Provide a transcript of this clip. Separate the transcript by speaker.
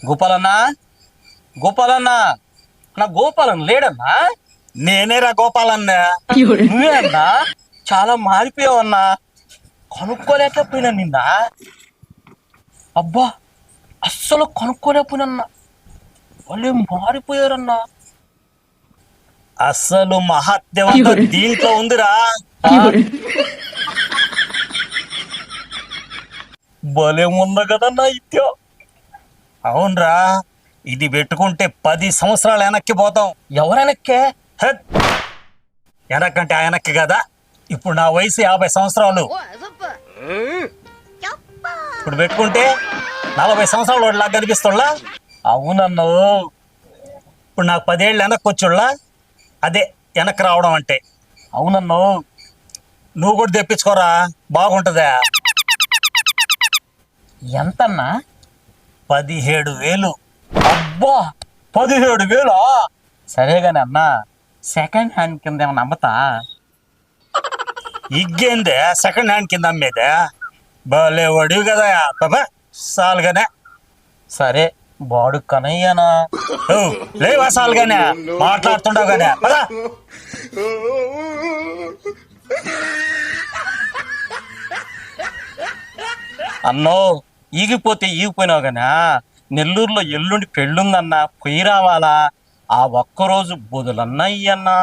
Speaker 1: గోపాలన్నా గోపాలన్నా నా గోపాలన్ లేడన్నా.
Speaker 2: నేనేరా గోపాలన్నా.
Speaker 1: నువ్వే అన్నా, చాలా మారిపోయావన్నా. కనుక్కోలేకపోయినా నిన్న. అబ్బా అస్సలు కనుక్కోలేకపోయినన్నా. వాళ్ళే మారిపోయారన్నా.
Speaker 2: అసలు మహత్యం అంతా దీంట్లో ఉందిరా.
Speaker 1: భలే ఉంది కదన్నా ఇత్యో.
Speaker 2: అవునరా, ఇది పెట్టుకుంటే 10 సంవత్సరాలు వెనక్కి పోతాం.
Speaker 1: ఎవరెనక్కే?
Speaker 2: హెత్. వెనక్కంటే ఆ వెనక్కి కదా. ఇప్పుడు నా వయసు 50 సంవత్సరాలు. ఇప్పుడు పెట్టుకుంటే 40 సంవత్సరాలు లాగా కనిపిస్తున్నా.
Speaker 1: అవునన్నా.
Speaker 2: ఇప్పుడు నాకు 10 ఏళ్ళు వెనక్కి వచ్చుళ్ళా. అదే వెనక్కి రావడం అంటే.
Speaker 1: అవునన్నా.
Speaker 2: నువ్వు కూడా తెప్పించుకోరా, బాగుంటుందా.
Speaker 1: ఎంతన్నా?
Speaker 2: 17,000.
Speaker 1: అబ్బా 17,000. సరే గాని అన్నా, సెకండ్ హ్యాండ్ కింద ఏమన్నా అమ్మతా?
Speaker 2: ఇగ్గేందే సెకండ్ హ్యాండ్ కింద అమ్మేదే. భలే వడివి కదా బాబా. సాలుగానే.
Speaker 1: సరే బాడు కనయ్యనా.
Speaker 2: లేవా సాలుగానే మాట్లాడుతుండవు గానే పదా.
Speaker 1: అన్నో ఈగిపోతే ఈగిపోయినావు గానా. నెల్లూరులో ఎల్లుండి పెళ్ళుందన్నా, పొయ్యి రావాలా? ఆ ఒక్కరోజు బొదులన్నా ఇయ్యన్నా.